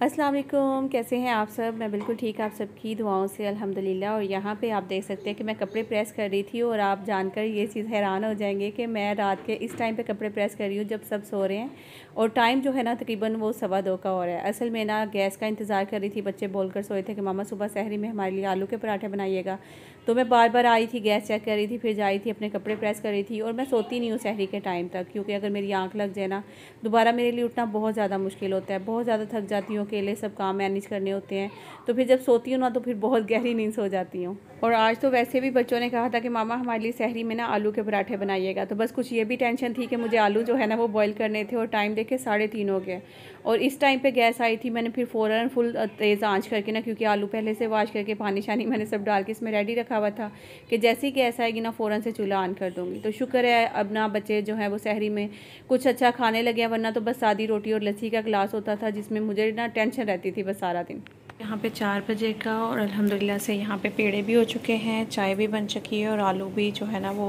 अस्सलाम वालेकुम, कैसे हैं आप सब। मैं बिल्कुल ठीक, आप सबकी दुआओं से अल्हम्दुलिल्लाह। और यहाँ पे आप देख सकते हैं कि मैं कपड़े प्रेस कर रही थी और आप जानकर ये चीज़ हैरान हो जाएंगे कि मैं रात के इस टाइम पे कपड़े प्रेस कर रही हूँ जब सब सो रहे हैं और टाइम जो है ना तकरीबन वो 2:15 का हो रहा है। असल में ना गैस का इंतज़ार कर रही थी, बच्चे बोलकर सोए थे कि मामा सुबह सहरी में हमारे लिए आलू के पराठे बनाइएगा। तो मैं बार बार आई थी, गैस चेक कर रही थी, फिर जा रही थी अपने कपड़े प्रेस कर रही थी। और मैं सोती नहीं हूँ सहरी के टाइम तक, क्योंकि अगर मेरी आँख लग जाए ना दोबारा मेरे लिए उठना बहुत ज़्यादा मुश्किल होता है। बहुत ज़्यादा थक जाती हूँ, अकेले सब काम मैनेज करने होते हैं। तो फिर जब सोती हूँ ना तो फिर बहुत गहरी नींद सो जाती हूँ। और आज तो वैसे भी बच्चों ने कहा था कि मामा हमारे लिए सहरी में ना आलू के पराठे बनाइएगा। तो बस कुछ ये भी टेंशन थी कि मुझे आलू जो है ना वो बॉईल करने थे और टाइम देखे 3:30 हो गए। और इस टाइम पे गैस आई थी, मैंने फिर फ़ौरन फुल तेज़ आंच करके ना, क्योंकि आलू पहले से वाश करके पानी शानी मैंने सब डाल के इसमें रेडी रखा हुआ था कि जैसे ही गैस आएगी ना फ़ौरन से चूल्हा ऑन कर दूँगी। तो शुक्र है अब ना बच्चे जो हैं वो सहरी में कुछ अच्छा खाने लगे हैं, वरना तो बस सादी रोटी और लस्सी का गिलास होता था जिसमें मुझे ना टेंशन रहती थी बस सारा दिन। यहाँ पे 4 बजे का और अल्हम्दुलिल्लाह से यहाँ पे पेड़े भी हो चुके हैं, चाय भी बन चुकी है और आलू भी जो है ना वो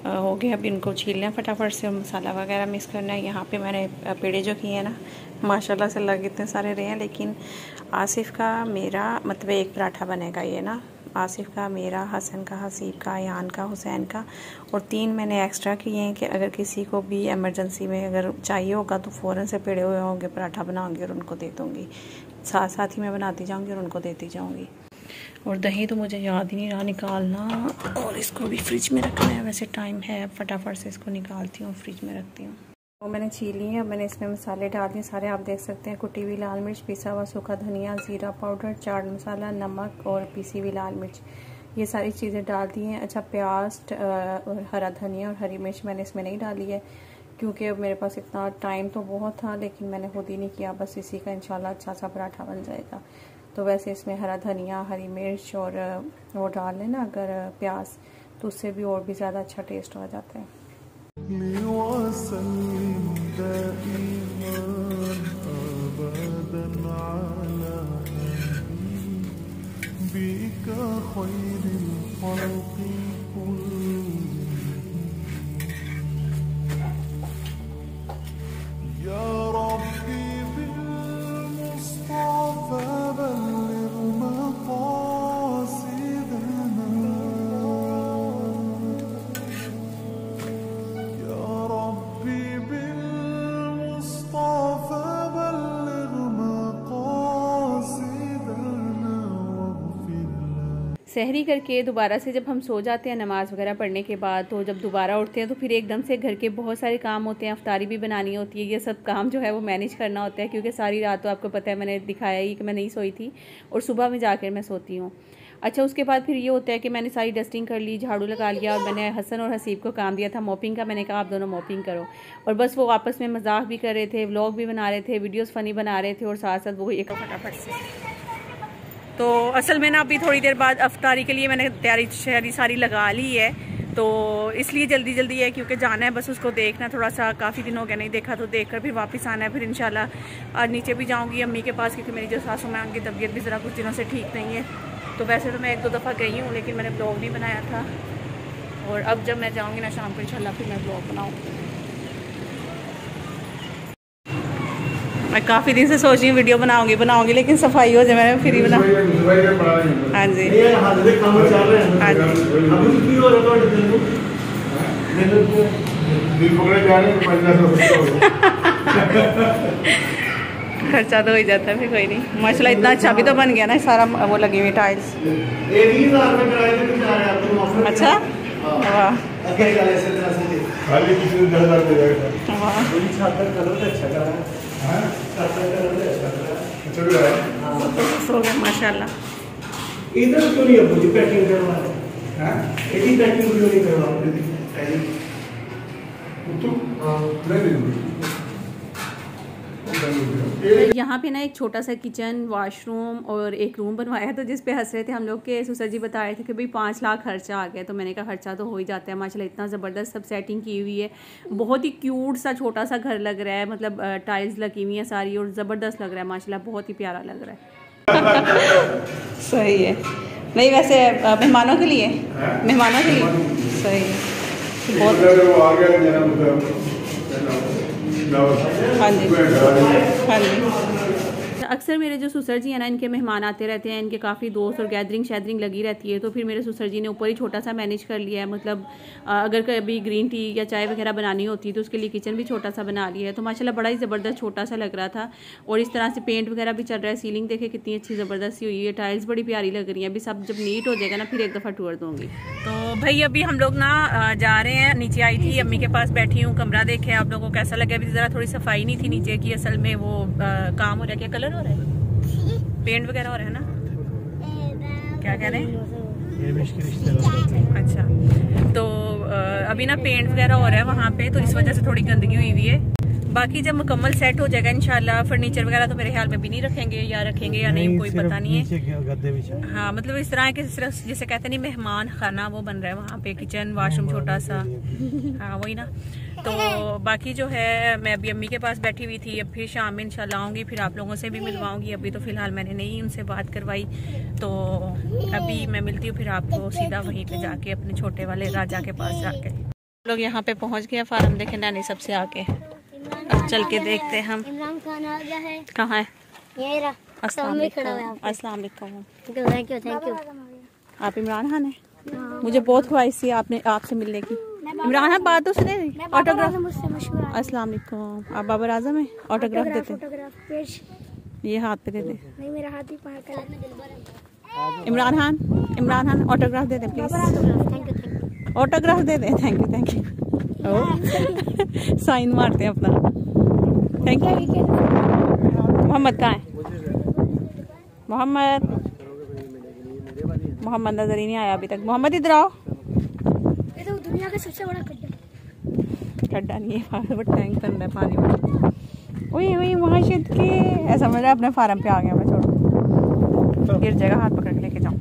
हो गया। अब इनको छीलना है फटाफट से, मसाला वगैरह मिक्स करना है। यहाँ पे मैंने पेड़े जो किए हैं ना माशाल्लाह से लग इतने सारे रहे हैं, लेकिन आसिफ का मेरा मतलब एक पराठा बनेगा ये ना, आसिफ का, मेरा, हसन का, हसीब का, यान का, हुसैन का, और 3 मैंने एक्स्ट्रा किए हैं कि अगर किसी को भी एमरजेंसी में अगर चाहिए होगा तो फ़ौरन से पेड़े हुए होंगे पराठा बनाऊंगी और उनको दे दूँगी। साथ साथ ही मैं बनाती जाऊँगी और उनको देती जाऊँगी। और दही तो मुझे याद ही नहीं रहा निकालना, और इसको भी फ्रिज में रखना है। वैसे टाइम है, फटाफट से इसको निकालती हूँ, फ्रिज में रखती हूँ। तो मैंने छीली है, मैंने इसमें मसाले डाल दिए सारे, आप देख सकते हैं। कुटी हुई लाल मिर्च, पिसा हुआ सूखा धनिया, ज़ीरा पाउडर, चाट मसाला, नमक और पिसी हुई लाल मिर्च, ये सारी चीज़ें डाल दी हैं। अच्छा, प्याज और हरा धनिया और हरी मिर्च मैंने इसमें नहीं डाली है, क्योंकि अब मेरे पास इतना टाइम तो बहुत था, लेकिन मैंने खुद ही नहीं किया। बस इसी का इंशाल्लाह अच्छा सा पराठा बन जाएगा। तो वैसे इसमें हरा धनिया, हरी मिर्च और वो डाल लें ना अगर प्याज, तो उससे भी और भी ज़्यादा अच्छा टेस्ट हो जाता है। सहरी करके दोबारा से जब हम सो जाते हैं नमाज़ वगैरह पढ़ने के बाद, तो जब दोबारा उठते हैं तो फिर एकदम से घर के बहुत सारे काम होते हैं, अफ्तारी भी बनानी होती है, ये सब काम जो है वो मैनेज करना होता है। क्योंकि सारी रात तो आपको पता है, मैंने दिखाया ही कि मैं नहीं सोई थी और सुबह में जाकर मैं सोती हूँ। अच्छा, उसके बाद फिर ये होता है कि मैंने सारी डस्टिंग कर ली, झाड़ू लगा लिया, और मैंने हसन और हसीब को काम दिया था मॉपिंग का। मैंने कहा आप दोनों मॉपिंग करो, और बस वो आपस में मजाक भी कर रहे थे, व्लॉग भी बना रहे थे, वीडियोस फ़नी बना रहे थे, और साथ साथ वो एक फटाफट से। तो असल में ना अभी थोड़ी देर बाद अफ्तारी के लिए मैंने तैयारी सारी लगा ली है। तो इसलिए जल्दी जल्दी है क्योंकि जाना है बस उसको देखना, थोड़ा सा काफ़ी दिन हो गया नहीं देखा, तो देखकर फिर वापस आना है। फिर इंशाल्लाह आज नीचे भी जाऊंगी अम्मी के पास, क्योंकि मेरी जो सासू माँ उनकी तबीयत भी ज़रा कुछ दिनों से ठीक नहीं है। तो वैसे तो मैं 1-2 दफ़ा गई हूँ, लेकिन मैंने ब्लॉग नहीं बनाया था। और अब जब मैं जाऊँगी ना शाम को इंशाल्लाह फिर मैं ब्लॉग बनाऊँगी। मैं काफ़ी दिन से सोच रही हूँ वीडियो बनाऊँगी, लेकिन सफाई हो जाए मैं फिर ही बना। हाँ जी हाँ जी खर्चा तो हो ही जाता है फिर, कोई नहीं। माशाल्लाह इतना अच्छा भी तो बन गया ना सारा, वो लगी हुई टाइल्स। अच्छा वाह माशाल्लाह। इधर क्यों नहीं है मुझे पैकिंग करवाना? हां इतनी पैकिंग क्यों नहीं करवाना? तो यहाँ पे ना एक छोटा सा किचन, वॉशरूम और एक रूम बनवाया, तो जिस पे हंस रहे थे हम लोग के सुसर जी बता रहे थे कि भाई 5 लाख खर्चा आ गया। तो मैंने कहा खर्चा तो हो ही जाता है माशाल्लाह, इतना ज़बरदस्त सब सेटिंग की हुई है। बहुत ही क्यूट सा छोटा सा घर लग रहा है, मतलब टाइल्स लगी हुई हैं सारी और ज़बरदस्त लग रहा है माशाल्लाह, बहुत ही प्यारा लग रहा है। सही है। नहीं वैसे मेहमानों के लिए सही है बहुत। हाँ जी हाँ जी। अक्सर मेरे जो सुसर जी हैं ना, इनके मेहमान आते रहते हैं, इनके काफ़ी दोस्त और गैदरिंग शैदरिंग लगी रहती है। तो फिर मेरे सुसर जी ने ऊपर ही छोटा सा मैनेज कर लिया है, मतलब अगर कभी ग्रीन टी या चाय वगैरह बनानी होती है तो उसके लिए किचन भी छोटा सा बना लिया है। तो माशाल्लाह बड़ा ही ज़बरदस्त छोटा सा लग रहा था। और इस तरह से पेंट वगैरह भी चल रहा है। सीलिंग देखे कितनी अच्छी ज़बरदस्त सी हुई है, टाइल्स बड़ी प्यारी लग रही है। अभी सब जब नीट हो जाएगा ना फिर एक दफ़ा टूर दूँगी। तो भाई अभी हम लोग ना जा रहे हैं, नीचे आई थी अम्मी के पास बैठी हूँ, कमरा देखे आप लोगों को कैसा लगे। अभी ज़रा थोड़ी सफाई नहीं थी नीचे की, असल में वो काम हो रहा है। क्या कलर हो रहा है? पेंट वगैरह हो रहा है ना, क्या कह रहे हैं? अच्छा तो अभी ना पेंट वगैरह हो रहा है वहाँ पे, तो इस वजह से थोड़ी गंदगी हुई हुई है। बाकी जब मुकम्मल सेट हो जाएगा इंशाल्लाह, फर्नीचर वगैरह तो मेरे ख्याल में भी नहीं रखेंगे या नहीं कोई पता नहीं है। हाँ मतलब इस तरह के सिर्फ जिसे कहते नहीं मेहमान खाना वो बन रहा है वहाँ पे, किचन वॉशरूम छोटा सा। हाँ वही ना। तो बाकी जो है मैं अभी अम्मी के पास बैठी हुई थी, अब फिर शाम में इंशाल्लाह आऊँगी, फिर आप लोगों से भी मिलवाऊँगी। अभी तो फ़िलहाल मैंने नहीं उनसे बात करवाई, तो अभी मैं मिलती हूँ फिर आपको सीधा वहीं पे जाके अपने छोटे वाले राजा के पास जाके। लोग यहाँ पे पहुँच गए फार्म देखे नानी सबसे आके, अब चल के देखते हैं हम। इमरान खान आ गया है। कहाँ है? ये रहा। अस्सलाम वालेकुम। Thank you. आप इमरान खान हैं? मुझे बहुत ख्वाहिश थी आपसे मिलने की। इमरान खान बात तो सुने, ऑटोग्राफ। अस्सलाम वालेकुम। आप बाबर आजम हैं? ऑटोग्राफ देते, ये हाथ पे दे दे। नहीं मेरा हाथ ही पार कर। इमरान खान ऑटोग्राफ दे दे प्लीज। ऑटोग्राफ दे दे। Thank you. साइन मारते हैं अपना। Thank you. मोहम्मद कहाँ है? मोहम्मद नजर ही नहीं आया अभी तक। मोहम्मद इधर आओ। ये तो दुनिया का सबसे बड़ा खड्डा नहीं है, टैंक बन रहा है पानी में। वही वहाँ शिद के ऐसा समझ रहा है अपने फार्म पे आ गया मैं। छोड़ो गिर जाएगा, हाथ पकड़ के लेके जाऊँ।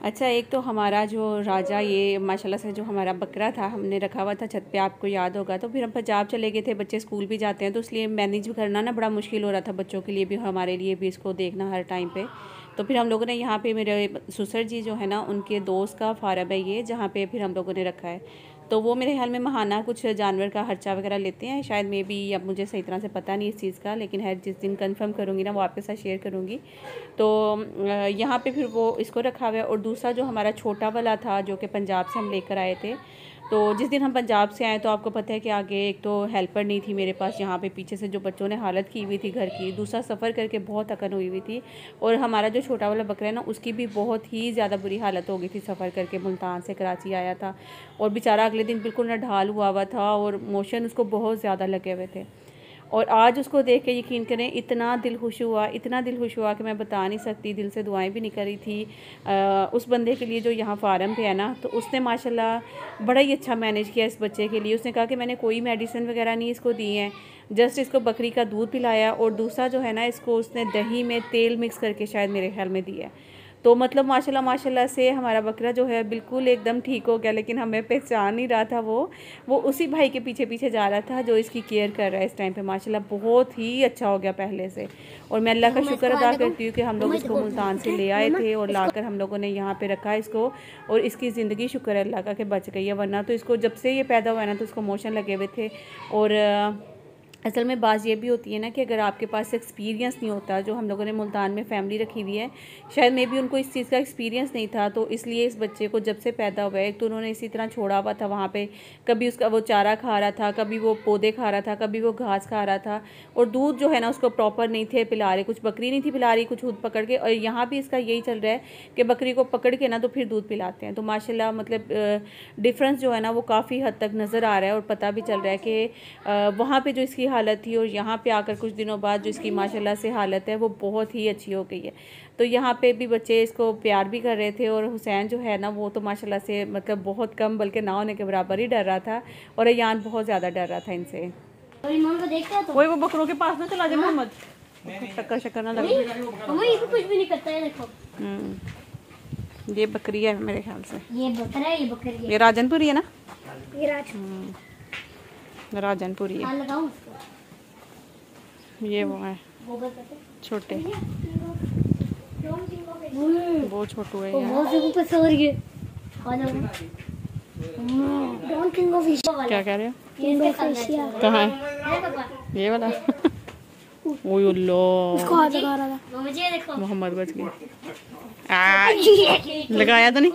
अच्छा एक तो हमारा जो राजा ये माशाल्लाह से जो हमारा बकरा था हमने रखा हुआ था छत पे, आपको याद होगा। तो फिर हम पंजाब चले गए थे, बच्चे स्कूल भी जाते हैं तो इसलिए मैनेज करना ना बड़ा मुश्किल हो रहा था, बच्चों के लिए भी हमारे लिए भी, इसको देखना हर टाइम पे। तो फिर हम लोगों ने यहाँ पे मेरे सुसर जी जो है ना उनके दोस्त का फार्म है ये, जहाँ पे फिर हम लोगों ने रखा है। तो वो मेरे ख्याल में महाना कुछ जानवर का खर्चा वगैरह लेते हैं शायद, मे बी, अब मुझे सही तरह से पता नहीं इस चीज़ का, लेकिन है जिस दिन कंफर्म करूँगी ना वो आपके साथ शेयर करूँगी। तो यहाँ पे फिर वो इसको रखा हुआ है। और दूसरा जो हमारा छोटा वाला था जो कि पंजाब से हम लेकर आए थे, तो जिस दिन हम पंजाब से आए तो आपको पता है कि आगे एक तो हेल्पर नहीं थी मेरे पास, यहाँ पे पीछे से जो बच्चों ने हालत की हुई थी घर की, दूसरा सफ़र करके बहुत थकन हुई हुई थी। और हमारा जो छोटा वाला बकरा है ना उसकी भी बहुत ही ज़्यादा बुरी हालत हो गई थी, सफ़र करके मुल्तान से कराची आया था और बेचारा अगले दिन बिल्कुल नढाल हुआ था और मोशन उसको बहुत ज़्यादा लगे हुए थे। और आज उसको देख के यकीन करें इतना दिल खुश हुआ कि मैं बता नहीं सकती। दिल से दुआएं भी निकल रही थी उस बंदे के लिए जो यहाँ फार्म पे है ना, तो उसने माशाल्लाह बड़ा ही अच्छा मैनेज किया इस बच्चे के लिए। उसने कहा कि मैंने कोई मेडिसिन वगैरह नहीं इसको दी है, जस्ट इसको बकरी का दूध पिलाया और दूसरा जो है ना इसको उसने दही में तेल मिक्स करके शायद मेरे ख्याल में दिया है। तो मतलब माशाल्लाह माशाल्लाह से हमारा बकरा जो है बिल्कुल एकदम ठीक हो गया, लेकिन हमें पहचान नहीं रहा था। वो उसी भाई के पीछे पीछे जा रहा था जो इसकी केयर कर रहा है इस टाइम पे। माशाल्लाह बहुत ही अच्छा हो गया पहले से, और मैं अल्लाह का शुक्र अदा करती हूँ कि हम लोग इसको मुल्तान से ले आए थे और लाकर हम लोगों ने यहाँ पे रखा इसको, और इसकी ज़िंदगी शुक्र है अल्लाह का कि बच गई है, वरना तो इसको जब से ये पैदा हुआ है ना तो इसको मोशन लगे हुए थे। और असल में बात ये भी होती है ना कि अगर आपके पास एक्सपीरियंस नहीं होता, जो हम लोगों ने मुल्तान में फैमिली रखी हुई है, शायद मे भी उनको इस चीज़ का एक्सपीरियंस नहीं था, तो इसलिए इस बच्चे को जब से पैदा हुआ है, एक तो उन्होंने इसी तरह छोड़ा हुआ था वहाँ पे, कभी उसका वो चारा खा रहा था, कभी वो पौधे खा रहा था, कभी वो घास खा रहा था, और दूध जो है ना उसको प्रॉपर नहीं थे पिला रहे, कुछ बकरी नहीं थी पिला रही, कुछ खुद पकड़ के। और यहाँ भी इसका यही चल रहा है कि बकरी को पकड़ के ना तो फिर दूध पिलाते हैं। तो माशाल्लाह मतलब डिफरेंस जो है ना वो काफ़ी हद तक नज़र आ रहा है, और पता भी चल रहा है कि वहाँ पर जो इसकी हालत थी और यहाँ पे आकर कुछ दिनों बाद जो इसकी माशाल्लाह से हालत है वो बहुत ही अच्छी हो गई है। तो यहाँ पे भी बच्चे इसको प्यार भी कर रहे थे, और हुसैन जो है ना वो तो माशाल्लाह से मतलब बहुत कम बल्कि ना होने के बराबर ही डर रहा था, और अयान बहुत ज़्यादा डर रहा था इनसे। वही वो बकरों के पास ना चला जाए मोहम्मद, टक्कर शक्कर ना लगे। कुछ भी नहीं करता है, देखो ये बकरी है मेरे ख्याल से, ये बकरा है, ये बकरी है, ये राजनपुरी है ना, ये राजनपुरी है, लगाऊं उसको? ये वो है छोटे, वो छोटू है क्या कह रहे हो? कहाँ है ये वाला? ओह मोहम्मद बच गया, लगाया तो नहीं?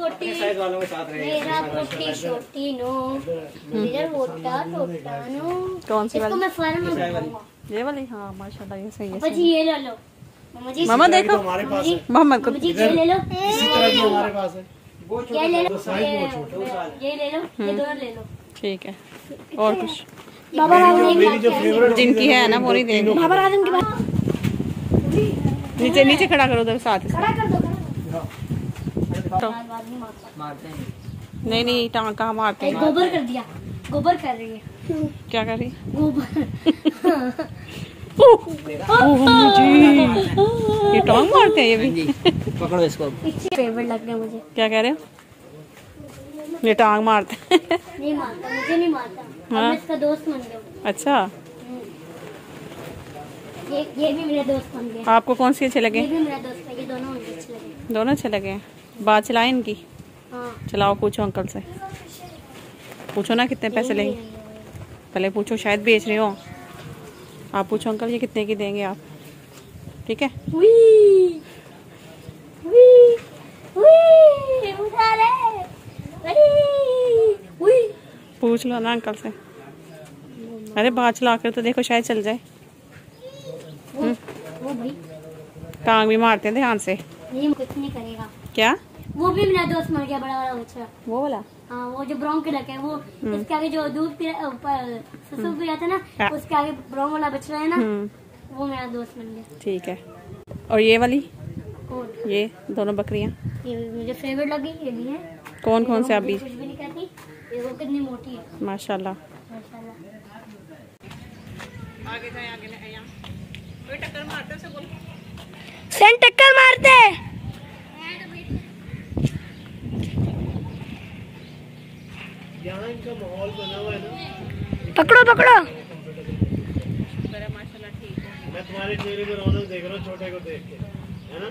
कौन सी वाली? ये वाली? हाँ माशाल्लाह ये सही है। ये ले लो मामा, देखो मोहम्मद को ये ले लो, इसी तरह की हमारे पास है। ये ले लो, साइज बहुत छोटा है। ये ले लो, ये दोनों ले लो। ठीक है, और कुछ मेरी जो फेवरेट जिनकी है ना वो नहीं देंगे। बाबर आजम के बाद नीचे नीचे खड़ा करो उधर साथ। खड़ा कर दो, नहीं नहीं टांग कहाँ मारते हैं? गोबर कर दिया, गोबर कर रही है। क्या कर रही? गोबर ये टांग मारते हैं ये भी? पकड़ो इसको। फेवरेट लग रहा है मुझे। क्या कह रहे हो? ये टांग मारते हैं? नहीं मारता, मुझे नहीं मारता। हाँ? मैं इसका दोस्त बन गया। अच्छा, ये भी मेरे दोस्त बन गए। आपको कौन सी अच्छे लगे? ये भी मेरा दोस्त है, ये दोनों मुझे अच्छे लगे। दोनों अच्छे लगे। बात चलाएं इनकी? हाँ। चलाओ, पूछो अंकल से, पूछो ना कितने पैसे लेंगे। पहले पूछो, शायद बेच रहे हो आप। पूछो अंकल ये कितने की देंगे आप? ठीक है। पूछ लो ना अंकल से। अरे बात चला कर तो देखो, शायद चल जाए। वो भाई टांग भी मारते हैं ध्यान से। नहीं, कुछ नहीं करेगा। क्या? वो भी मेरा दोस्त मर गया, बड़ा वाला बच्चा। वो वाला? हाँ, वो जो ब्राउन कलर का है, वो इसके आगे जो दूध ससुर पिया था ना, उसके आगे ब्राउन वाला बच्चा है ना, वो मेरा दोस्त बन गया। ठीक है। और ये वाली? कौन? ये दोनों बकरियां ये मुझे फेवरेट लगी, ये भी है। कौन कौन से? अभी कुछ भी नहीं कहती, ये वो कितनी मोटी है माशाल्लाह। माशाल्लाह। आगे जाए, आगे ले यहाँ। कोई टक्कर मारते हैं, उसे बोलो। सेंट टक्कर मारते हैं। यहाँ इनका माहौल बना हुआ है ना। पकड़ो पकड़ो। माशाल्लाह ठीक है। मैं तुम्हारे चेहरे पे रौनक देख रहा हूँ छोटे को देख के, है ना?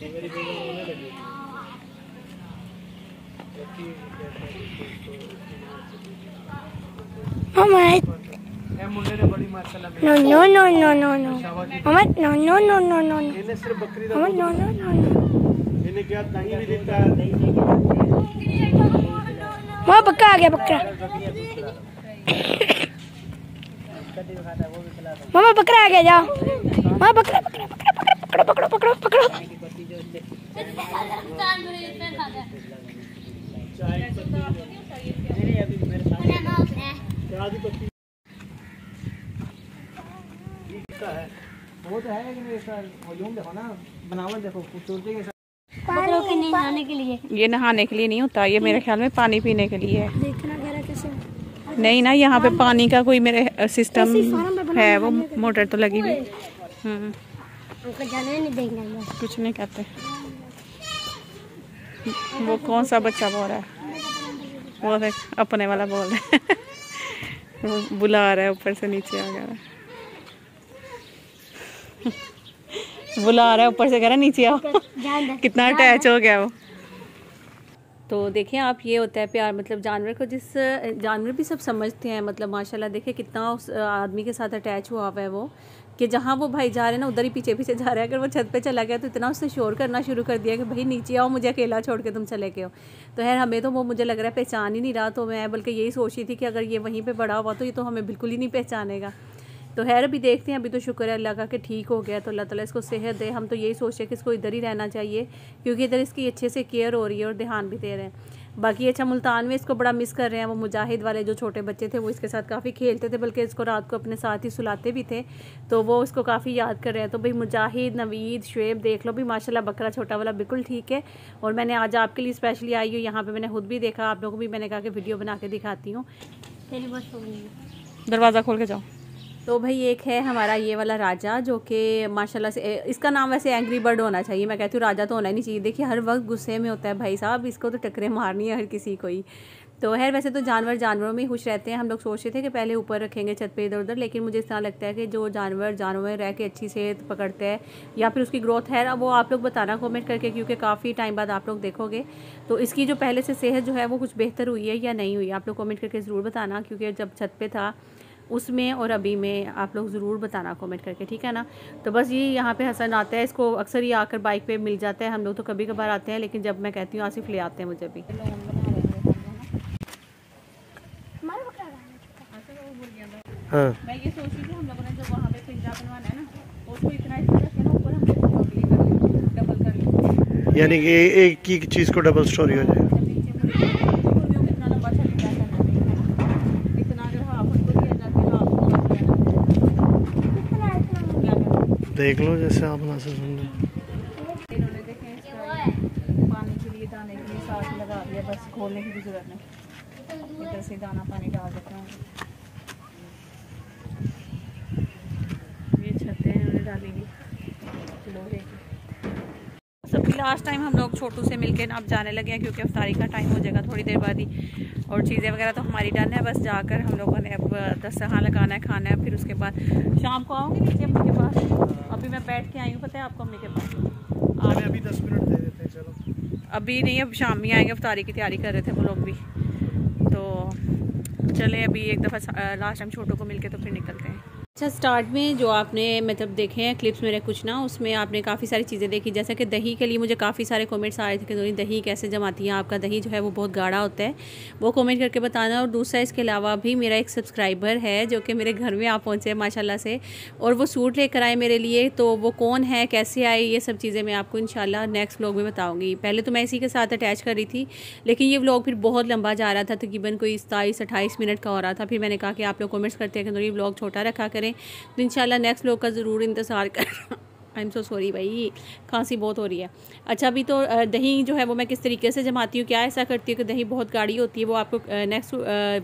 मेरी बेगम रोने लगी। मुंडे ने बड़ी माशाल्लाह। No no no no no no Mohammad, no no no no no इन्हें सिर्फ बकरी दा Mohammad, no no no no. इन्हें क्या दही भी देता है। वहाँ बकरा आ गया, बकरा। मामा बकरा आ गया, जाओ। वहाँ बकरा बकरा बकरा पकड़ो पकड़ो पकड़ो पकड़ो। वो तो है लेकिन वॉल्यूम देखो ना, बनावट देखो, खूबसूरती के साथ। बकरों के नहाने के लिए। ये नहाने के लिए नहीं होता, ये मेरे ख्याल में पानी पीने के लिए है। देखना जरा कैसे। नहीं ना, यहाँ पे पानी का कोई मेरे सिस्टम है, वो मोटर तो लगी हुई। हमको जाने नहीं देंगे अंदर। कुछ नहीं कहते। वो कौन सा बच्चा बोल रहा है? वो देख अपने वाला बोल रहा है। वो बुला रहा है, ऊपर से नीचे आ गया है। बुला रहा है, ऊपर से कह रहा है नीचे आओ। कितना अटैच हो गया वो। तो देखिए आप, ये होता है प्यार। मतलब जानवर को जिस जानवर भी सब समझते हैं, मतलब माशाल्लाह देखिए कितना उस आदमी के साथ अटैच हुआ हुआ है वो, कि जहाँ वो भाई जा रहे हैं ना उधर ही पीछे पीछे जा रहा है। अगर वो छत पे चला गया तो इतना उसने शोर करना शुरू कर दिया कि भाई नीचे आओ, मुझे अकेला छोड़ के तुम चले गए हो। तो यार हमें तो वो मुझे लग रहा है पहचान ही नहीं रहा। तो मैं बल्कि यही सोच रही थी कि अगर ये वहीं पर बड़ा हुआ तो ये तो हमें बिल्कुल ही नहीं पहचानेगा। तो खैर अभी देखते हैं। अभी तो शुक्र है अल्लाह का कि ठीक हो गया। तो अल्लाह ताला इसको सेहत दे। हम तो यही सोच रहे हैं कि इसको इधर ही रहना चाहिए, क्योंकि इधर इसकी अच्छे से केयर हो रही है और ध्यान भी दे रहे हैं। बाकी अच्छा, मुल्तान में इसको बड़ा मिस कर रहे हैं। वो मुजाहिद वाले जो छोटे बच्चे थे वो इसके साथ काफ़ी खेलते थे, बल्कि इसको रात को अपने साथ ही सुलाते भी थे। तो वो इसको काफ़ी याद कर रहे हैं। तो भाई मुजाहिद, नवीद, शुएब देख लो भी माशाल्लाह, बकरा छोटा वाला बिल्कुल ठीक है। और मैंने आज आपके लिए स्पेशली आई हूँ यहाँ पे। मैंने खुद भी देखा, आप लोगों को भी मैंने कहा कि वीडियो बना के दिखाती हूँ। दरवाज़ा खोल के जाओ। तो भाई एक है हमारा ये वाला राजा, जो कि माशाल्लाह से, इसका नाम वैसे एंग्री बर्ड होना चाहिए। मैं कहती हूँ राजा तो होना ही नहीं चाहिए। देखिए हर वक्त गुस्से में होता है भाई साहब, इसको तो टक्करें मारनी है हर किसी को ही। तो खैर वैसे तो जानवरों में खुश रहते हैं। हम लोग सोचते थे कि पहले ऊपर रखेंगे छत पे इधर उधर, लेकिन मुझे इस तरह लगता है कि जो जानवर में रह के अच्छी सेहत पकड़ते हैं या फिर उसकी ग्रोथ है, वो आप लोग बताना कमेंट करके, क्योंकि काफ़ी टाइम बाद आप लोग देखोगे तो इसकी जो पहले से सेहत जो है वो कुछ बेहतर हुई है या नहीं हुई। आप लोग कमेंट करके ज़रूर बताना, क्योंकि जब छत पे था उसमें और अभी में आप लोग ज़रूर बताना कमेंट करके, ठीक है ना। तो बस ये यहाँ पे हसन आता है, इसको अक्सर ही आकर बाइक पे मिल जाता है। हम लोग तो कभी कभार आते हैं, लेकिन जब मैं कहती हूँ आसिफ ले आते हैं मुझे भी। हाँ, मैं ये सोच रही थी हम लोगों ने जो वहाँ पे पिंजरा बनवाना है ना, उसको इतना रखे ना ऊपर, हम डबल कर लें, यानी कि एक ही चीज़ को डबल स्टोरी हो जाए। देख लो जैसे आप ना से सुन लो। इन्होंने देखें इसका पानी के लिए, दाने के लिए साथ लगा दिया, बस खोलने की भी जरूरत नहीं। इधर से दाना पानी डाल देते हैं। ये छतें इन्होंने डाली हुई लोहे की। सबकी लास्ट टाइम हम लोग छोटू से मिलके ना अब जाने लगे हैं, क्योंकि अफ्तारी का टाइम हो जाएगा थोड़ी देर बाद ही। और चीज़ें वगैरह तो हमारी डन है, बस जाकर हम लोगों ने अब दस्तरखान लगाना है, खाना है। फिर उसके बाद शाम को आओगे नीचे अम्मी के पास। अभी मैं बैठ के आई हूँ, पता है आपको, अम्मी के पास। आज अभी 10 मिनट दे देते हैं, चलो। अभी नहीं, अब शाम में आएंगे। अफ्तारी की तैयारी कर रहे थे वो लोग भी। तो चले अभी एक दफ़ा लास्ट टाइम छोटू को मिलके तो फिर निकलते हैं। अच्छा, स्टार्ट में जो आपने मतलब देखे हैं क्लिप्स मेरे कुछ ना, उसमें आपने काफ़ी सारी चीज़ें देखी। जैसे कि दही के लिए मुझे काफ़ी सारे कमेंट्स आ रहे थे कि दही कैसे जमाती हैं, आपका दही जो है वो बहुत गाढ़ा होता है, वो कमेंट करके बताना। और दूसरा इसके अलावा भी मेरा एक सब्सक्राइबर है जो कि मेरे घर में आप पहुँचे माशाल्लाह से, और वो सूट लेकर आए मेरे लिए। तो वो कौन है, कैसे आए, ये सब चीज़ें मैं आपको इंशाल्लाह नेक्स्ट व्लॉग में बताऊँगी। पहले तो मैं इसी के साथ अटैच कर रही थी, लेकिन ये व्लॉग फिर बहुत लंबा जा रहा था, तकरीबन कोई 27-28 मिनट का हो रहा था। फिर मैंने कहा कि आप लोग कमेंट्स करते हैं कि ये व्लॉग छोटा रखा करें, तो इंशाल्लाह नेक्स्ट व्लॉग का ज़रूर इंतज़ार कर। आई एम सो सॉरी भाई, खांसी बहुत हो रही है। अच्छा, अभी तो दही जो है वो मैं किस तरीके से जमाती हूँ, क्या ऐसा करती हूँ कि दही बहुत गाढ़ी होती है, वो आपको नेक्स्ट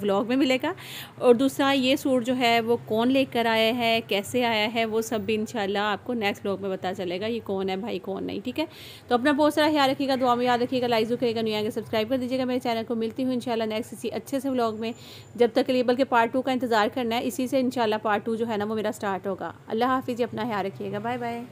व्लॉग में मिलेगा। और दूसरा ये सूट जो है वो कौन लेकर आया है, कैसे आया है, वो सब भी इंशाल्लाह आपको नेक्स्ट व्लॉग में पता चलेगा, ये कौन है भाई कौन नहीं, ठीक है। तो अपना बहुत सारा ख्याल रखिएगा, दुआ में याद रखिएगा, लाइक जो करेगा, नहीं आएगा सब्सक्राइब कर दीजिएगा मेरे चैनल को। मिलती हूँ इंशाल्लाह नेक्स्ट इसी अच्छे से व्लॉग में। जब तक के लिए बल्कि पार्ट 2 का इंतज़ार करना है, इसी से इंशाल्लाह पार्ट 2 जो है ना वो मेरा स्टार्ट होगा। अल्लाह हाफिज़, अपना ख्याल रखिएगा, बाय बाय।